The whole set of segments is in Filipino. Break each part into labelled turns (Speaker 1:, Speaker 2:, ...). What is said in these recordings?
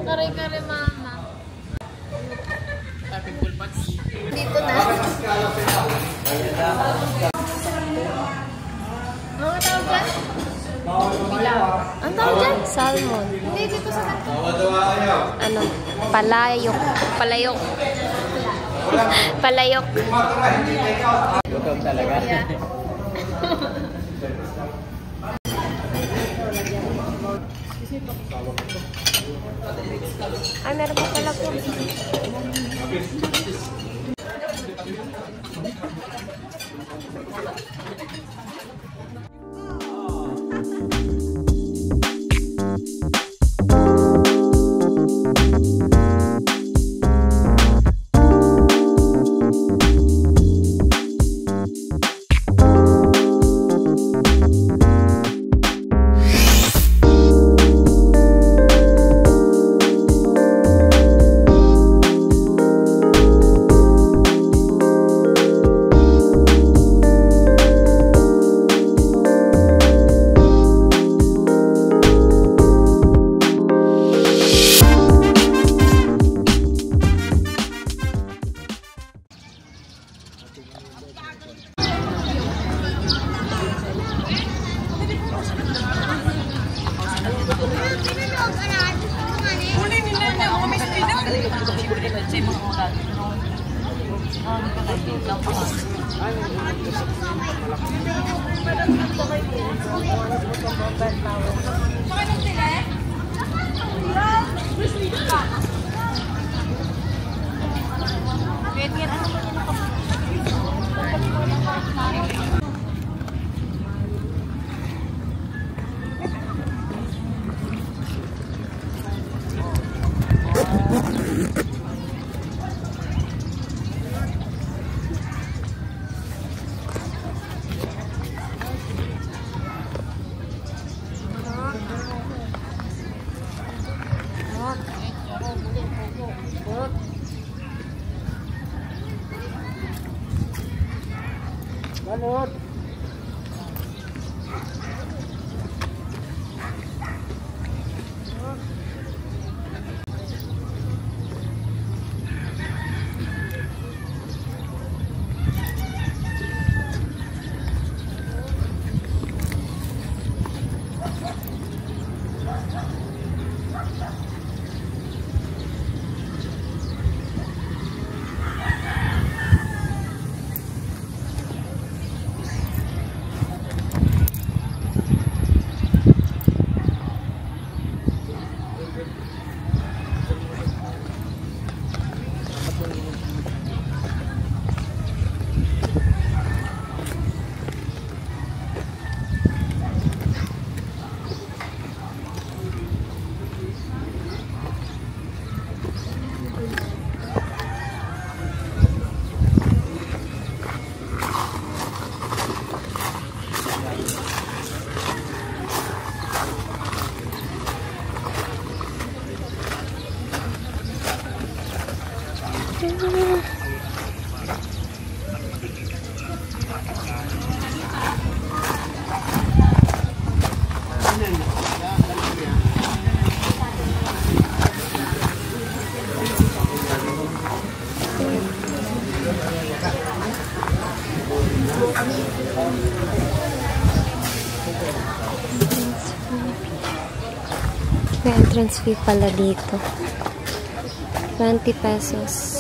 Speaker 1: Kare-kare mama. Dito na. Ano ang tawag dyan? Ilaw. Ang tawag dyan? Salmon. Hindi, dito sa ano? Palayok. Palayok. Palayok.
Speaker 2: Lugam talaga.
Speaker 1: Ay, meron pa pala po.
Speaker 2: Manot.
Speaker 1: May entrance fee pala dito. 20 pesos.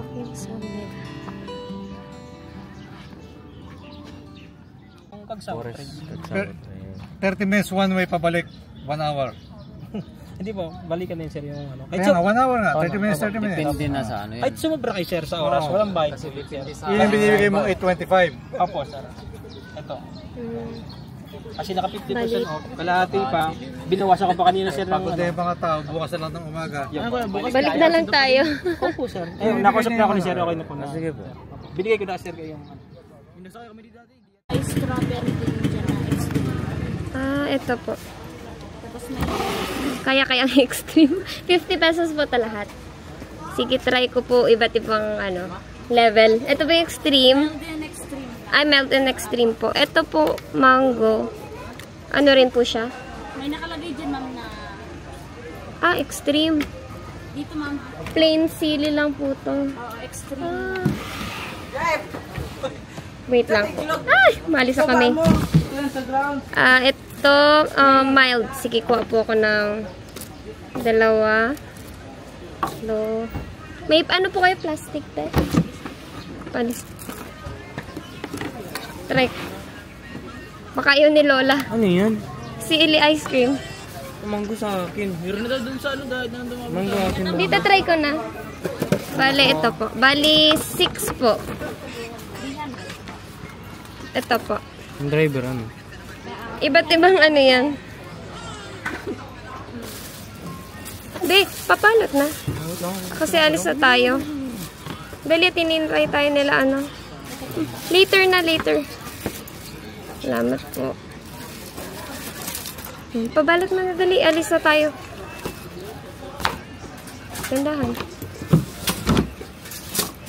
Speaker 1: Hawak yung sound nila.
Speaker 2: Kung Kagsawa.
Speaker 3: 30 minutes one way pabalik, 1 hour.
Speaker 2: Hindi po, balikan din sir yung ano.
Speaker 3: Kaya nga, 1 hour nga, 30 minutes, 30 minutes.
Speaker 4: Depende na sa ano yan.
Speaker 2: Ay, sumobra kay sir sa oras, walang bayad.
Speaker 3: Yun yung binibigay mo 825.
Speaker 2: Opo sir. Ito. Kasi naka 50%
Speaker 1: Balik.
Speaker 2: off. Kalahati pa. Binawasan ko pa kanina sir ng
Speaker 3: Pagod na yung mga tao, bukas na lang ng umaga.
Speaker 1: Balik na lang tayo.
Speaker 2: Opo sir. Ayun, nakusap na ako ni sir, okay na po na.
Speaker 4: Sige po.
Speaker 2: Binigay ko na sir kayo yung ano. Minasakay kami dito dati.
Speaker 5: Strawberry din dyan na extreme.
Speaker 1: Ito po.
Speaker 5: Tapos may
Speaker 1: Kaya extreme. 50 pesos po ito lahat. Sige, try ko po iba't ibang level. Ito po yung extreme.
Speaker 5: din extreme.
Speaker 1: Ay, melt and extreme po. Ito po, mango. Ano rin po siya?
Speaker 5: May nakalagay dyan ma'am na
Speaker 1: Extreme.
Speaker 5: dito ma'am.
Speaker 1: Plain sili lang po ito.
Speaker 5: Oo, extreme.
Speaker 1: Wait lang po. Ay, malis na kami. Ito, mild. Sige, kuha po ako ng 2. May ano po kayo? Plastic te? Palis. Try. Baka yun ni Lola.
Speaker 2: Ano yan?
Speaker 1: Si Ili ice cream.
Speaker 2: Manggo sa akin. Meron na daw dun sa ano dahil na manggo akin.
Speaker 1: Dito try ko na. Bali, ito po. Bali, 6 po. Ito po.
Speaker 2: Yung driver ano?
Speaker 1: Iba't ibang ano yan. Di, papalot na. Kasi alis na tayo. Dali, tinintay tayo nila ano. Later na, later. Salamat po. Pabalot na, dali. Alis na tayo. Gandahan.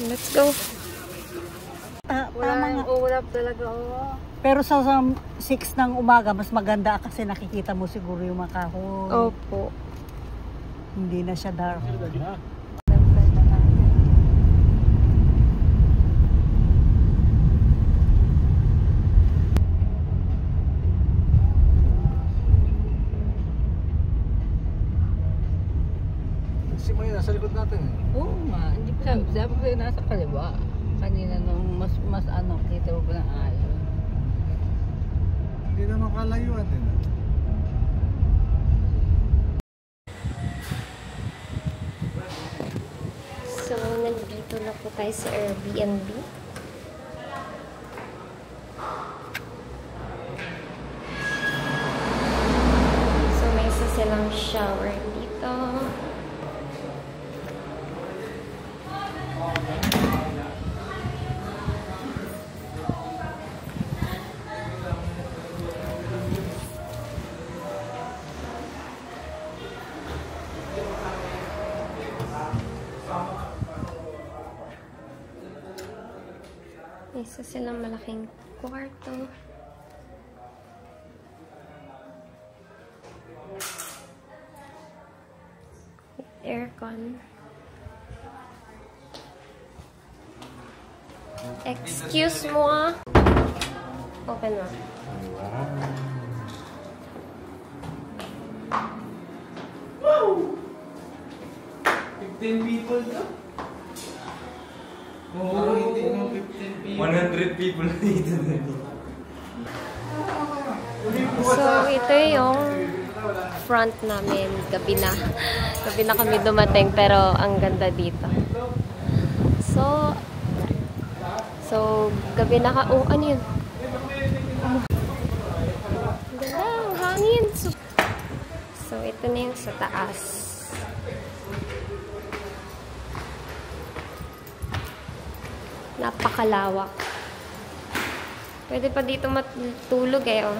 Speaker 1: Let's go.
Speaker 6: Walang ulap talaga. Pero sa 6 ng umaga, mas maganda kasi nakikita mo siguro yung mga kahoy.
Speaker 1: Opo.
Speaker 6: Hindi na siya dark.
Speaker 3: Si May nasa likod natin eh.
Speaker 7: Oo nga, hindi ko sabi ko yung nasa kaliwa. Kanina nung mas ano, kita mo ba ng ayaw?
Speaker 3: Hindi naman kalayuan din.
Speaker 1: So, nandito na po tayo sa Airbnb. So, may isa silang shower dito. Isa silang malaking kwarto. Aircon. Excuse mo ah. Open mo.
Speaker 2: Wow! 15 people to? Oo, hindi mo 15 people. 100 people na dito.
Speaker 1: So, ito yung front namin. Gabi na. Gabi na kami dumating, pero ang ganda dito. So, gabi na ka... Oh, ano yun? Ang ganda, ang hangin. So, ito na yung sa taas. Napakalawak. Pwede pa dito matulog eh, oh.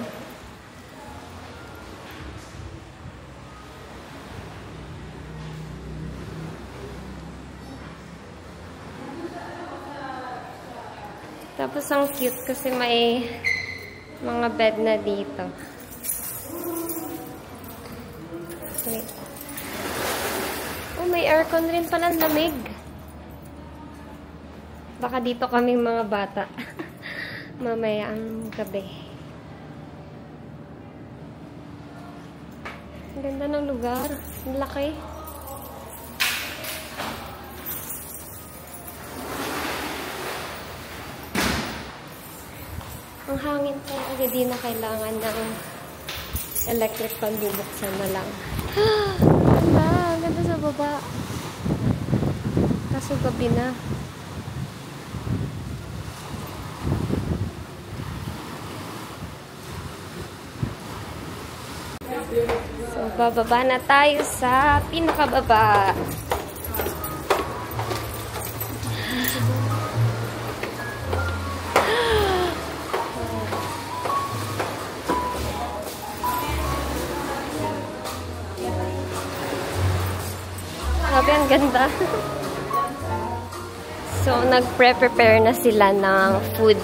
Speaker 1: Tapos ang cute kasi may mga bed na dito. Wait. Oh, may aircon rin pala, lamig. Baka dito kaming mga bata. Mamaya ang gabi. Ang ganda ng lugar. Ang laki. Ang hangin po, hindi na kailangan ng electric fan, bubuksan na lang. Ang ganda sa baba. Kaso gabi na. So, bababa na tayo sa pinakababa. Sabi, ang ganda. So, nag-prepare na sila ng food.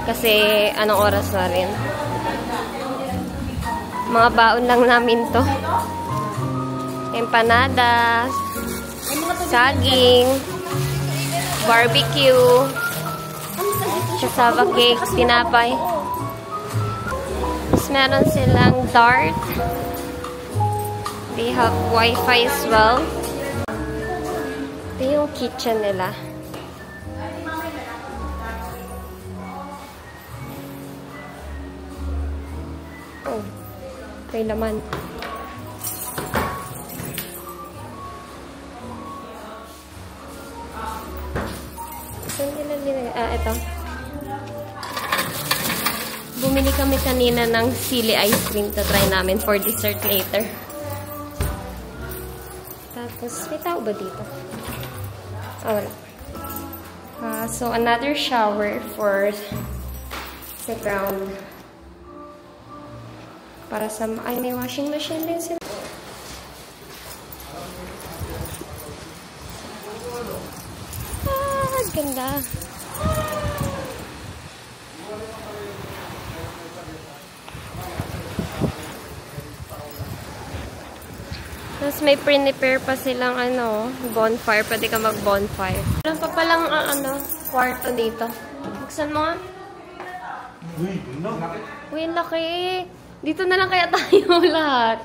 Speaker 1: Kasi, anong oras na rin? Mga baon lang namin to. Empanadas, saging, barbecue, cassava cake, tinapay. Tapos meron silang dart. They have Wi-Fi as well. Ito yung kitchen nila. Oh, may laman. Saan nila linagay? Ah, ito. Bumili kami kanina ng sili ice cream to try namin for dessert later. Tapos, may tao ba dito? Ah, wala. So, another shower for sa ground. Para sa... Ay, may washing machine din sila. Ah, ganda. Tapos may prepare pa silang bonfire. Pwede ka mag-bonfire. Meron pa palang kwarto dito. Buksan mo nga. Uy, laki. Dito na lang kaya tayo lahat.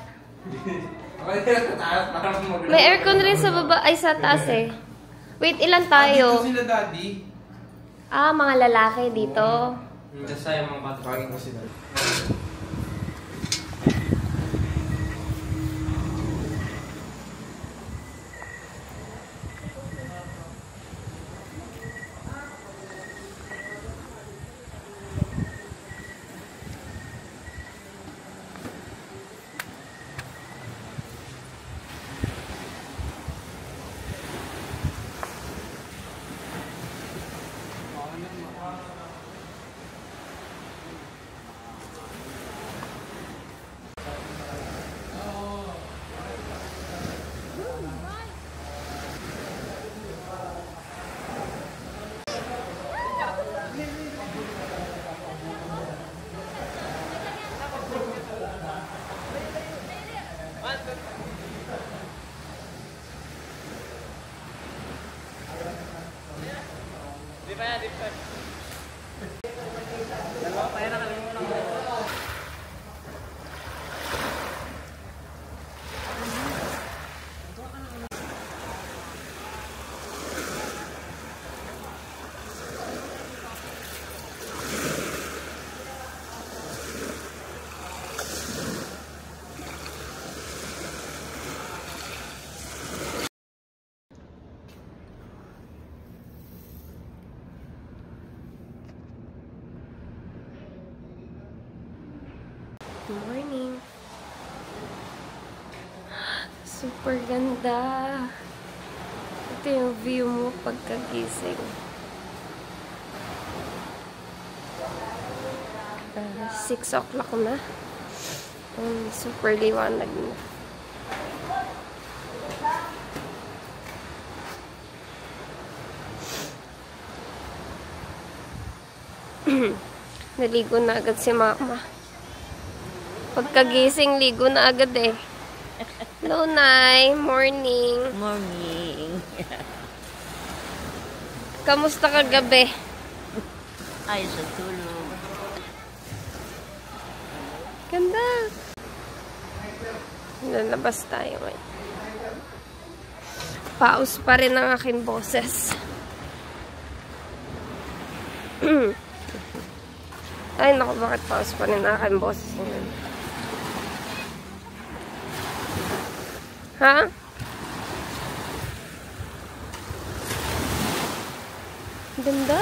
Speaker 1: May aircon rin sa baba. Ay, sa taas eh. Wait, ilan tayo?
Speaker 2: Dito sila, Daddy.
Speaker 1: Ah, mga lalaki dito.
Speaker 2: Kasi sayang mga patpagin ko sila.
Speaker 1: Morning. Super ganda. Ito yung view mo pagkagising. 6 o'clock na. Super liwanag na. Naligo na agad si Mama. Pagkagising, ligo na agad eh. Hello, Nay. Morning.
Speaker 5: Morning.
Speaker 1: Kamusta kagabi?
Speaker 5: Ayos sa tulog.
Speaker 1: Ganda. Lalabas tayo ngayon. Paus pa rin ang aking boses. Ay, naku, bakit pause pa rin aking boss? Ha? Ganda!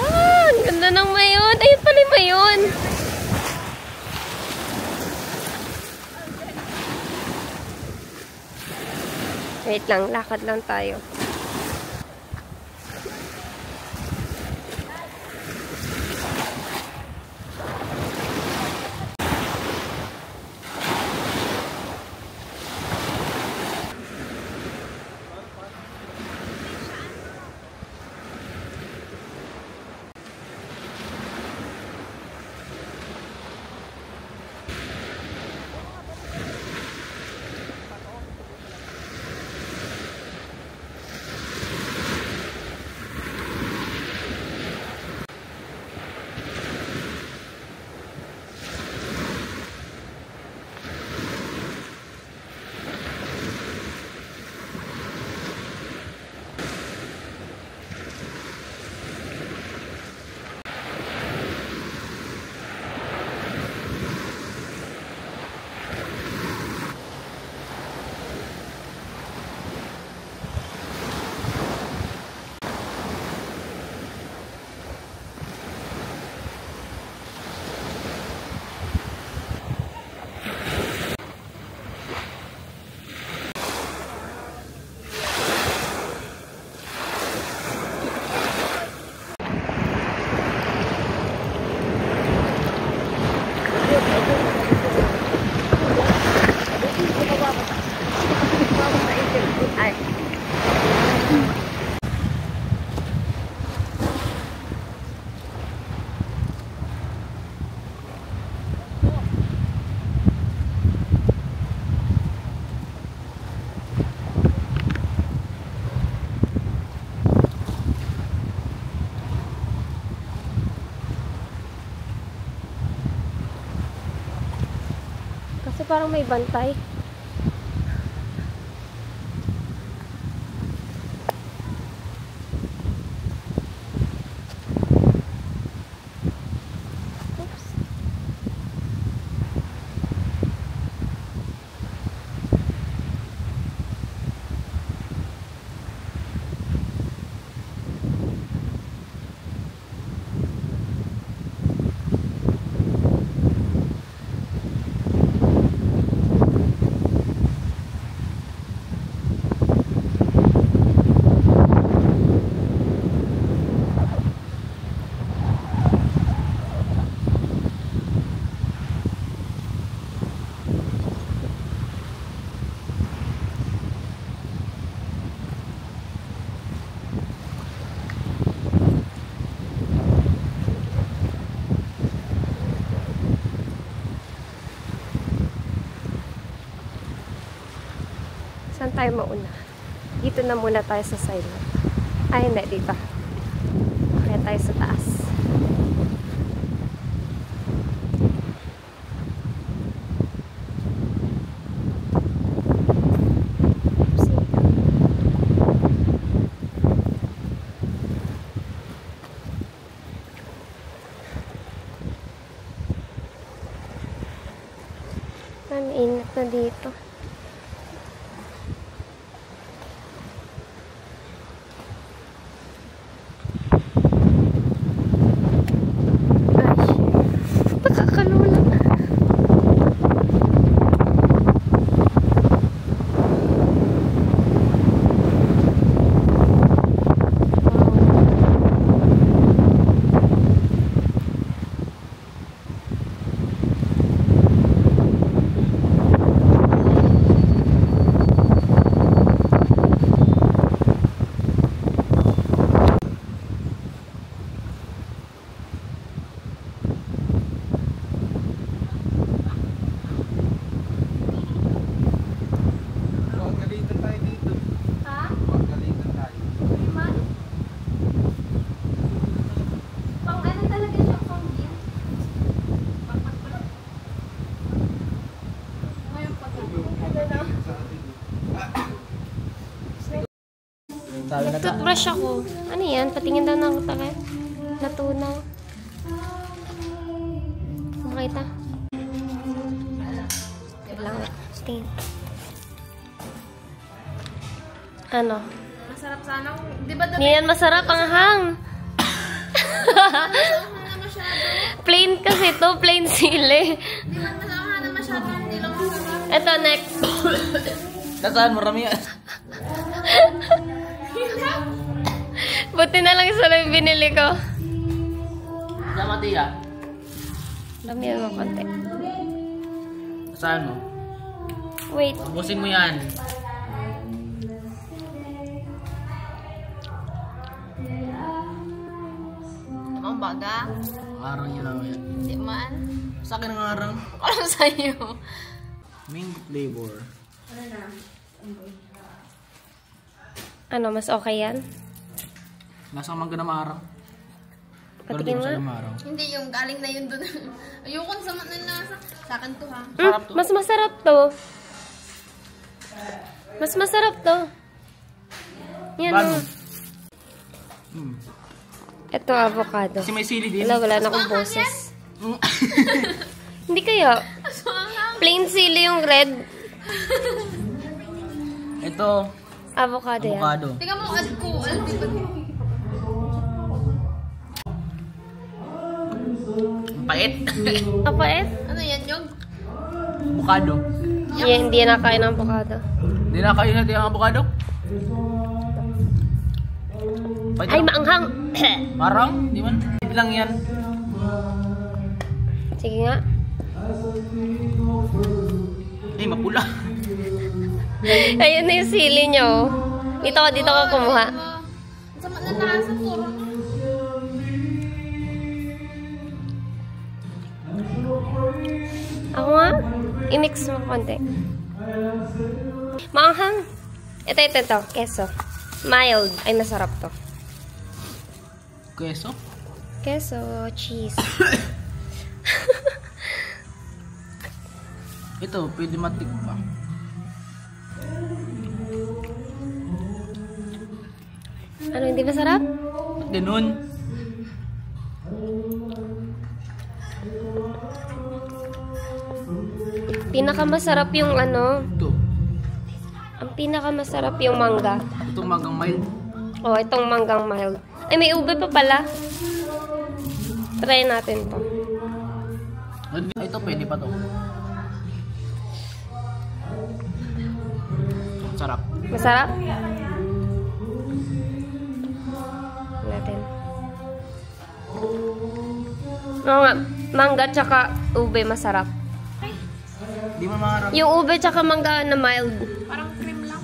Speaker 1: Ang ganda ng mayon! Ayun pala yung mayon! Wait lang, lakad lang tayo. Kasi parang may bantay. Oops. Saan tayo mauna? Dito na muna tayo sa side. Ay, hindi, dito. Kaya tayo sa taas. Ang init na dito. Nag-toothbrush ako. Ano yan? Patingin daw ng tagal. Natunaw. Pakita. Lang. Stain. Ano?
Speaker 5: Masarap sana. Di ba
Speaker 1: Hindi yan masarap, ang hang. Plain kasi to, plain sili.
Speaker 5: Di ba masarap na masyado? Hindi lang masarap.
Speaker 1: Ito, next.
Speaker 2: Nasaan? Marami yan.
Speaker 1: Buti na lang isa lang yung binili ko.
Speaker 2: Sama tiya.
Speaker 1: Damihan mo konti.
Speaker 2: Saan mo?
Speaker 1: Wait.
Speaker 2: Ubusin mo yan.
Speaker 5: Ang baga.
Speaker 2: Arang yun lang yan.
Speaker 5: Di man.
Speaker 2: Sa akin ang arang.
Speaker 5: Alam sa'yo.
Speaker 2: Mango flavor.
Speaker 1: Ano, mas okay yan?
Speaker 2: Nasa mangga na maarang. Pero
Speaker 1: Patikin
Speaker 2: di
Speaker 1: mo.
Speaker 2: masyadong maarang.
Speaker 5: Hindi, yung galing na yun dun. Ayoko sa nasa. Sa akin to ha.
Speaker 1: Mas masarap to. Mas masarap to. Yan
Speaker 2: Paano?
Speaker 1: o. Ito, avocado.
Speaker 2: Kasi may sili din.
Speaker 1: Wala na akong boses. Hindi kaya. Plain sili yung red.
Speaker 2: Ito,
Speaker 1: Avocado yan.
Speaker 2: avocado.
Speaker 5: Tingnan mo, add ko. Add ko ba?
Speaker 2: Ang pait.
Speaker 1: Kapait?
Speaker 5: Ano yan yung?
Speaker 2: Avocado.
Speaker 1: Yeah, hindi yan nakain ng avocado.
Speaker 2: Hindi na kayo natin ang avocado? Pait
Speaker 1: Ay,
Speaker 2: lang.
Speaker 1: maanghang.
Speaker 2: Parang, di man. Hindi lang yan.
Speaker 1: Sige nga.
Speaker 2: Eh, mapula.
Speaker 1: Ayun na yung sili nyo. Dito ko kumuha.
Speaker 5: Sama na nasa puro.
Speaker 1: Ako nga. I-mix mo konti. Maanghang. Ito. Keso. Mild. Ay, masarap to.
Speaker 2: Queso?
Speaker 1: Keso. Cheese.
Speaker 2: Ito, pwede matik pa.
Speaker 1: Ano, hindi masarap?
Speaker 2: Ba't ganun?
Speaker 1: Pinakamasarap yung ano.
Speaker 2: Ito.
Speaker 1: Ang pinakamasarap yung mangga.
Speaker 2: Itong magang mild.
Speaker 1: Oh, itong manggang mild. Ay, may ube pa pala. Try natin to.
Speaker 2: Ito, pwede pa to. Sarap.
Speaker 1: Masarap? Natin. Oo nga, mangga tsaka ube masarap.
Speaker 2: Di mo maharap.
Speaker 1: Yung ube tsaka mangga na mild.
Speaker 5: Parang cream lang.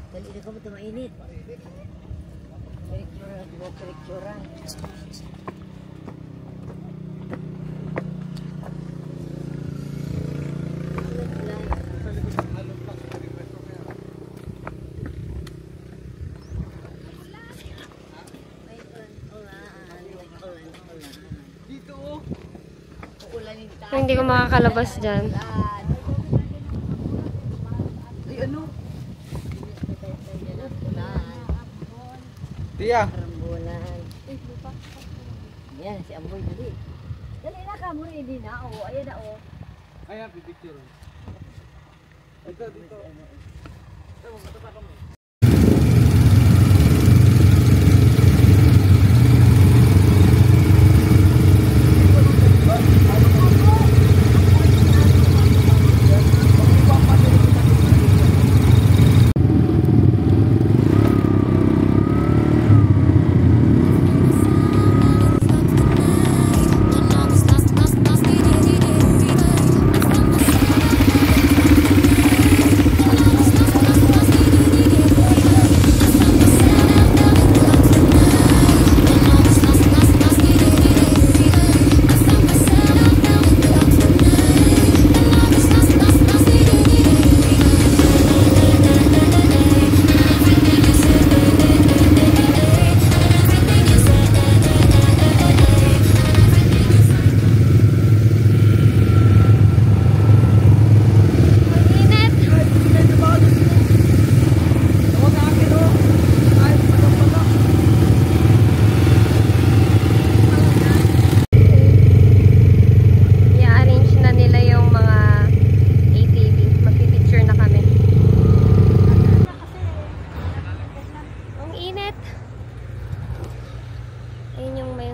Speaker 6: Dali na ka mo ito mainit. Picture.
Speaker 1: Hindi ko makakalabas dyan.
Speaker 2: Tiya.
Speaker 6: Yan, si Amboy dali. Dali na ka mo, ready na. O, ayan na o.
Speaker 2: Ayan, pipicture. Ito, dito.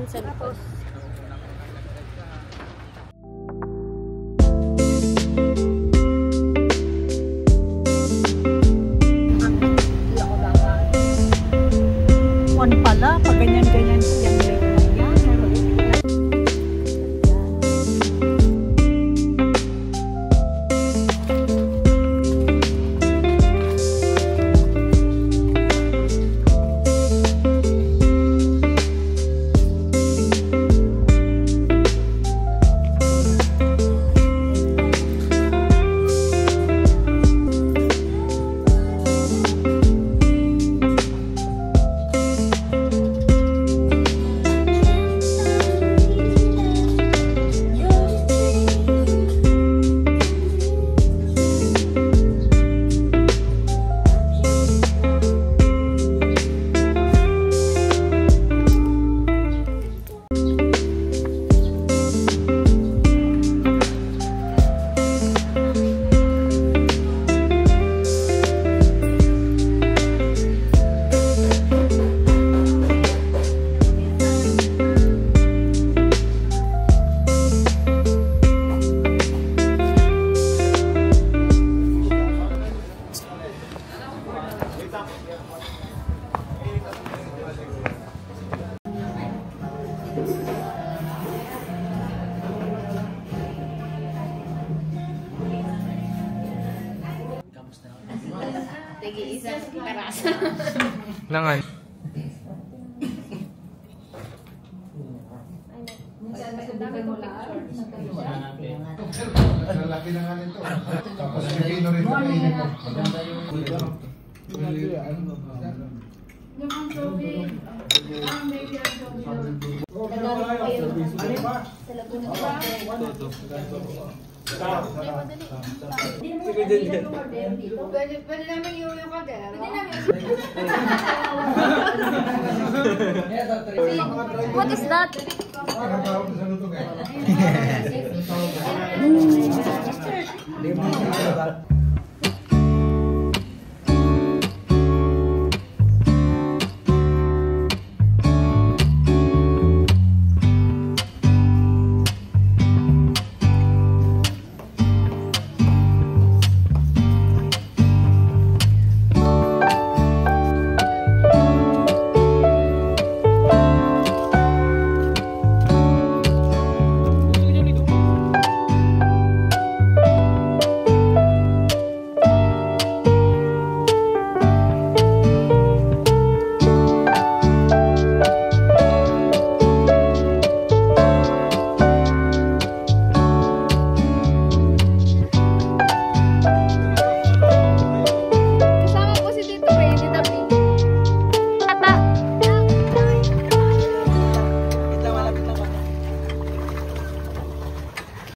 Speaker 1: yung cellphone.
Speaker 6: One pala, pag ganyan-ganyan yung lake na yan.
Speaker 5: Tig-isa sa karasa.
Speaker 2: Langan.
Speaker 3: Lalaki na nga nito. Tapos pipino rin na kainin ko.
Speaker 5: Pwede namin yung kader.
Speaker 1: What is that?
Speaker 3: Nakatawag sa luto kayo.